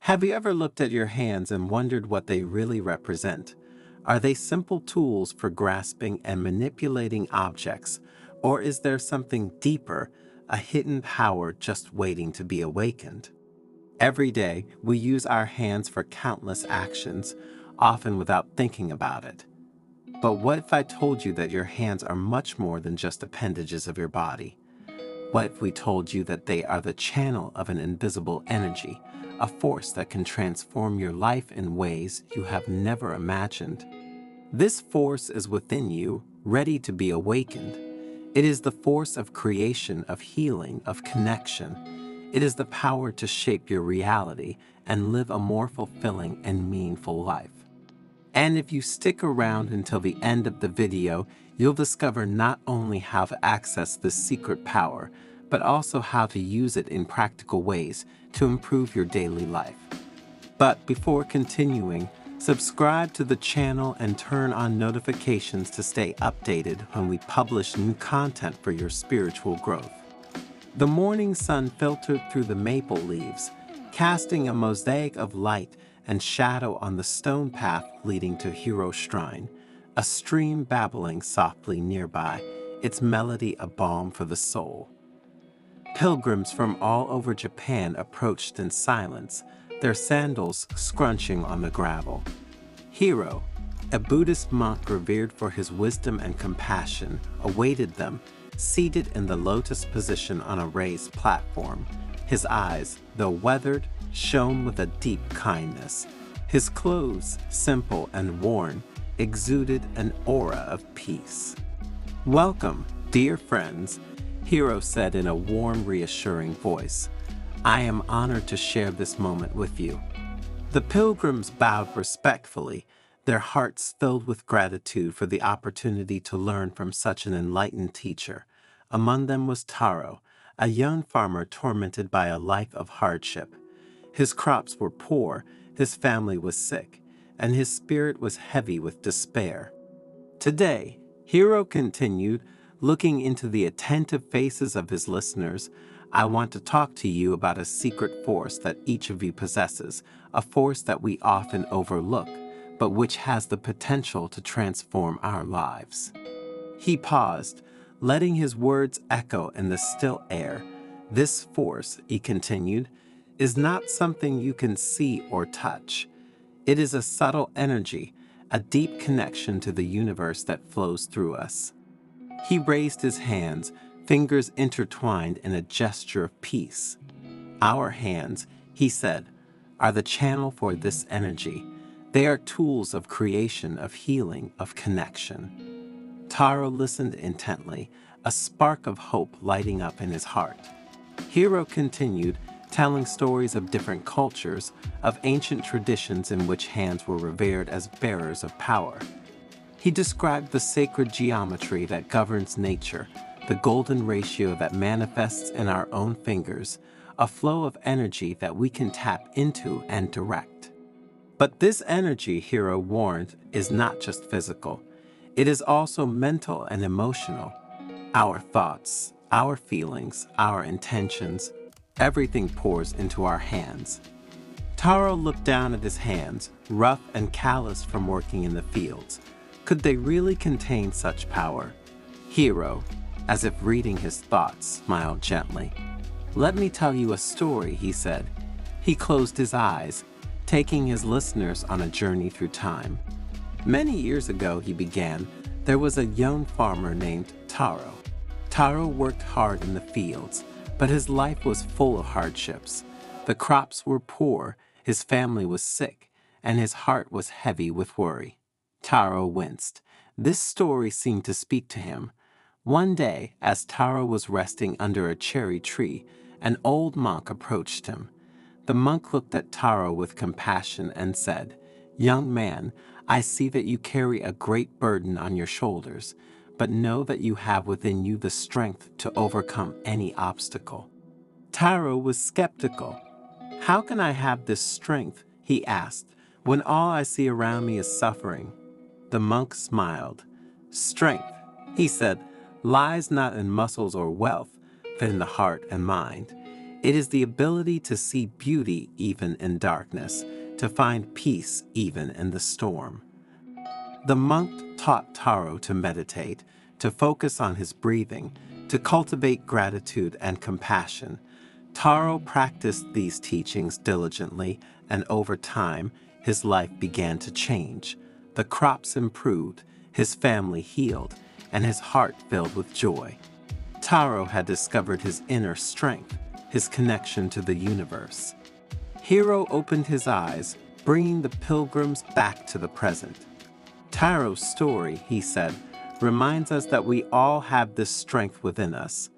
Have you ever looked at your hands and wondered what they really represent? Are they simple tools for grasping and manipulating objects, or is there something deeper, a hidden power just waiting to be awakened? Every day, we use our hands for countless actions, often without thinking about it. But what if I told you that your hands are much more than just appendages of your body? What if we told you that they are the channel of an invisible energy, a force that can transform your life in ways you have never imagined? This force is within you, ready to be awakened. It is the force of creation, of healing, of connection. It is the power to shape your reality and live a more fulfilling and meaningful life. And if you stick around until the end of the video, you'll discover not only how to access this secret power, but also how to use it in practical ways to improve your daily life. But before continuing, subscribe to the channel and turn on notifications to stay updated when we publish new content for your spiritual growth. The morning sun filtered through the maple leaves, casting a mosaic of light and shadow on the stone path leading to Hero's shrine, a stream babbling softly nearby, its melody a balm for the soul. Pilgrims from all over Japan approached in silence, their sandals scrunching on the gravel. Hero, a Buddhist monk revered for his wisdom and compassion, awaited them, seated in the lotus position on a raised platform. His eyes, though weathered, shone with a deep kindness. His clothes, simple and worn, exuded an aura of peace. "Welcome, dear friends," Hero said in a warm, reassuring voice. "I am honored to share this moment with you." The pilgrims bowed respectfully, their hearts filled with gratitude for the opportunity to learn from such an enlightened teacher. Among them was Taro, a young farmer tormented by a life of hardship. His crops were poor, his family was sick, and his spirit was heavy with despair. Today, Hero continued, looking into the attentive faces of his listeners, "I want to talk to you about a secret force that each of you possesses, a force that we often overlook, but which has the potential to transform our lives." He paused, letting his words echo in the still air. "This force," he continued, "is not something you can see or touch. It is a subtle energy, a deep connection to the universe that flows through us." He raised his hands, fingers intertwined in a gesture of peace. "Our hands," he said, "are the channel for this energy. They are tools of creation, of healing, of connection." Taro listened intently, a spark of hope lighting up in his heart. Hero continued, telling stories of different cultures, of ancient traditions in which hands were revered as bearers of power. He described the sacred geometry that governs nature, the golden ratio that manifests in our own fingers, a flow of energy that we can tap into and direct. But this energy, Hero warned, is not just physical. It is also mental and emotional. Our thoughts, our feelings, our intentions, everything pours into our hands. Taro looked down at his hands, rough and calloused from working in the fields. Could they really contain such power? Hero, as if reading his thoughts, smiled gently. "Let me tell you a story," he said. He closed his eyes, taking his listeners on a journey through time. "Many years ago," he began, "there was a young farmer named Taro. Taro worked hard in the fields, but his life was full of hardships. The crops were poor, his family was sick, and his heart was heavy with worry." Taro winced. This story seemed to speak to him. One day, as Taro was resting under a cherry tree, an old monk approached him. The monk looked at Taro with compassion and said, "Young man, I see that you carry a great burden on your shoulders, but know that you have within you the strength to overcome any obstacle." Taro was skeptical. "How can I have this strength," he asked, "when all I see around me is suffering?" The monk smiled. "Strength," he said, "lies not in muscles or wealth, but in the heart and mind. It is the ability to see beauty even in darkness, to find peace even in the storm. The monk taught Taro to meditate, to focus on his breathing, to cultivate gratitude and compassion. Taro practiced these teachings diligently, and over time, his life began to change. The crops improved, his family healed, and his heart filled with joy. Taro had discovered his inner strength, his connection to the universe. Hiro opened his eyes, bringing the pilgrims back to the present. Taro's story, he said, reminds us that we all have this strength within us.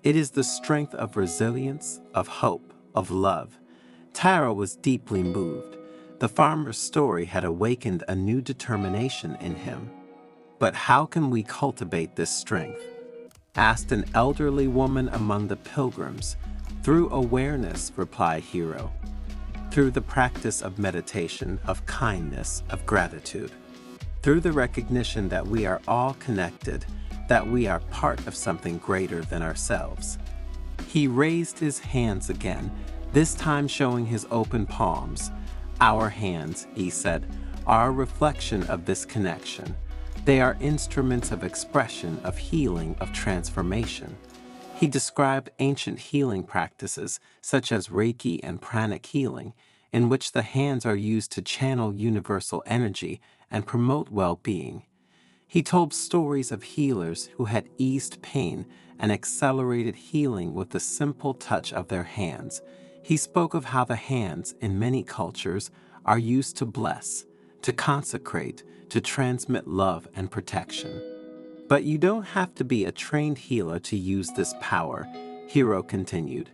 It is the strength of resilience, of hope, of love. Taro was deeply moved. The farmer's story had awakened a new determination in him. But how can we cultivate this strength? Asked an elderly woman among the pilgrims. Through awareness, replied Hiro. Through the practice of meditation, of kindness, of gratitude. Through the recognition that we are all connected, that we are part of something greater than ourselves. He raised his hands again, this time showing his open palms. Our hands, he said, are a reflection of this connection. They are instruments of expression, of healing, of transformation. He described ancient healing practices, such as Reiki and pranic healing, in which the hands are used to channel universal energy and promote well-being. He told stories of healers who had eased pain and accelerated healing with the simple touch of their hands. He spoke of how the hands, in many cultures, are used to bless, to consecrate, to transmit love and protection. But you don't have to be a trained healer to use this power, Hiro continued.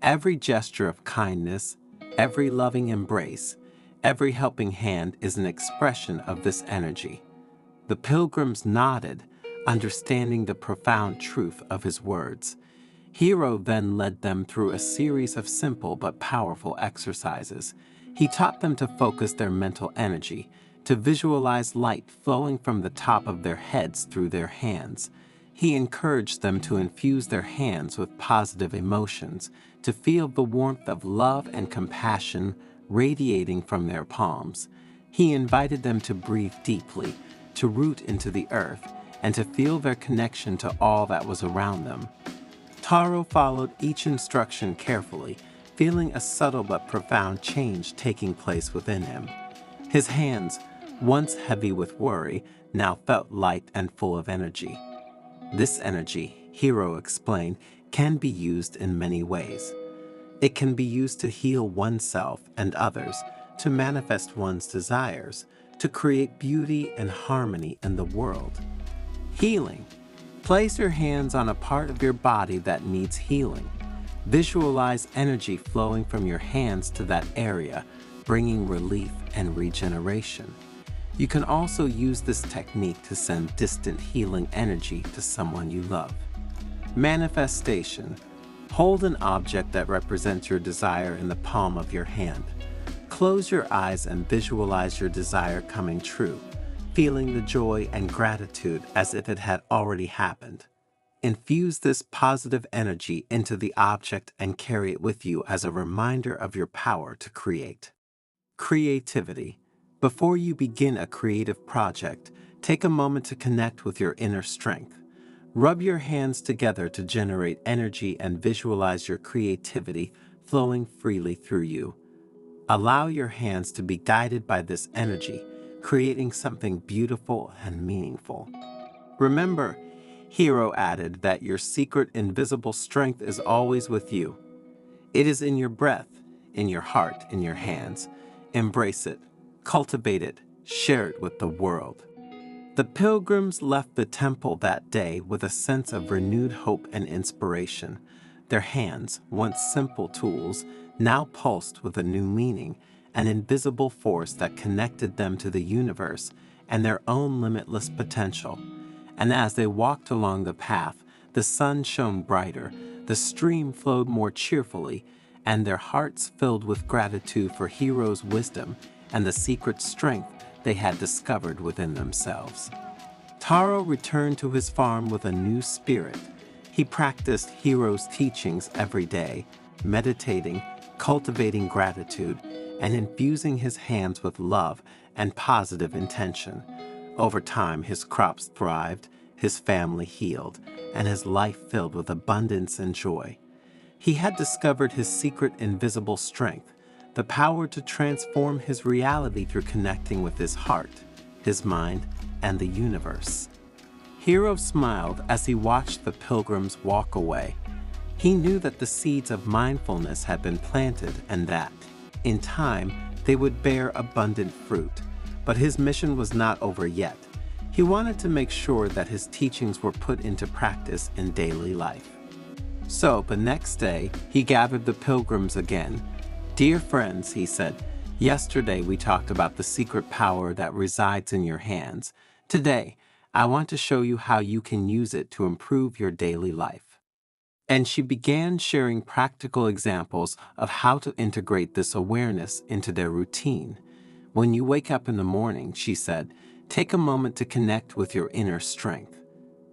Every gesture of kindness, every loving embrace, every helping hand is an expression of this energy. The pilgrims nodded, understanding the profound truth of his words. Hiro then led them through a series of simple but powerful exercises. He taught them to focus their mental energy, to visualize light flowing from the top of their heads through their hands. He encouraged them to infuse their hands with positive emotions, to feel the warmth of love and compassion radiating from their palms. He invited them to breathe deeply, to root into the earth, and to feel their connection to all that was around them. Taro followed each instruction carefully, feeling a subtle but profound change taking place within him. His hands, once heavy with worry, now felt light and full of energy. This energy, Hiro explained, can be used in many ways. It can be used to heal oneself and others, to manifest one's desires, to create beauty and harmony in the world. Healing. Place your hands on a part of your body that needs healing. Visualize energy flowing from your hands to that area, bringing relief and regeneration. You can also use this technique to send distant healing energy to someone you love. Manifestation. Hold an object that represents your desire in the palm of your hand. Close your eyes and visualize your desire coming true, feeling the joy and gratitude as if it had already happened. Infuse this positive energy into the object and carry it with you as a reminder of your power to create. Creativity. Before you begin a creative project, take a moment to connect with your inner strength. Rub your hands together to generate energy and visualize your creativity flowing freely through you. Allow your hands to be guided by this energy, creating something beautiful and meaningful. Remember, Hiro added that your secret invisible strength is always with you. It is in your breath, in your heart, in your hands. Embrace it, cultivate it, share it with the world. The pilgrims left the temple that day with a sense of renewed hope and inspiration. Their hands, once simple tools, now pulsed with a new meaning, an invisible force that connected them to the universe and their own limitless potential. And as they walked along the path, the sun shone brighter, the stream flowed more cheerfully, and their hearts filled with gratitude for Hiro's wisdom and the secret strength they had discovered within themselves. Taro returned to his farm with a new spirit. He practiced Hiro's teachings every day, meditating, cultivating gratitude, and infusing his hands with love and positive intention. Over time, his crops thrived, his family healed, and his life filled with abundance and joy. He had discovered his secret invisible strength, the power to transform his reality through connecting with his heart, his mind, and the universe. Hero smiled as he watched the pilgrims walk away. He knew that the seeds of mindfulness had been planted and that, in time, they would bear abundant fruit. But his mission was not over yet. He wanted to make sure that his teachings were put into practice in daily life. So, the next day, he gathered the pilgrims again. "Dear friends," he said, "yesterday we talked about the secret power that resides in your hands. Today, I want to show you how you can use it to improve your daily life." And she began sharing practical examples of how to integrate this awareness into their routine. "When you wake up in the morning," she said, "take a moment to connect with your inner strength.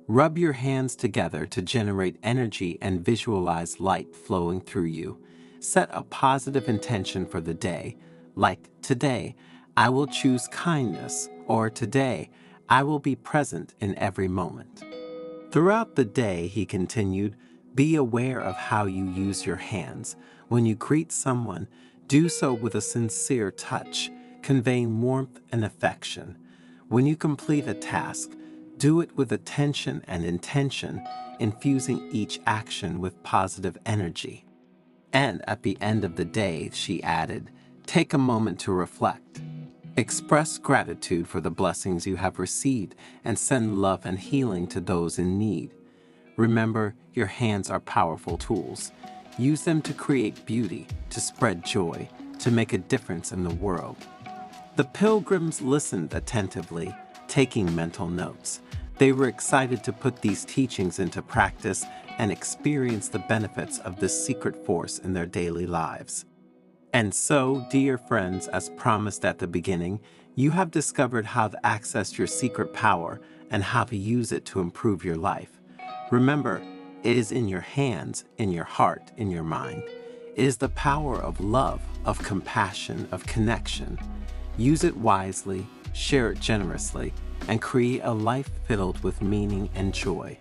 Rub your hands together to generate energy and visualize light flowing through you. Set a positive intention for the day, like, 'Today, I will choose kindness,' or 'Today, I will be present in every moment.'" Throughout the day, he continued, be aware of how you use your hands. When you greet someone, do so with a sincere touch, conveying warmth and affection. When you complete a task, do it with attention and intention, infusing each action with positive energy. And at the end of the day, she added, take a moment to reflect. Express gratitude for the blessings you have received and send love and healing to those in need. Remember, your hands are powerful tools. Use them to create beauty, to spread joy, to make a difference in the world. The pilgrims listened attentively, taking mental notes. They were excited to put these teachings into practice and experience the benefits of this secret force in their daily lives. And so, dear friends, as promised at the beginning, you have discovered how to access your secret power and how to use it to improve your life. Remember, it is in your hands, in your heart, in your mind. It is the power of love, of compassion, of connection. Use it wisely, share it generously, and create a life filled with meaning and joy.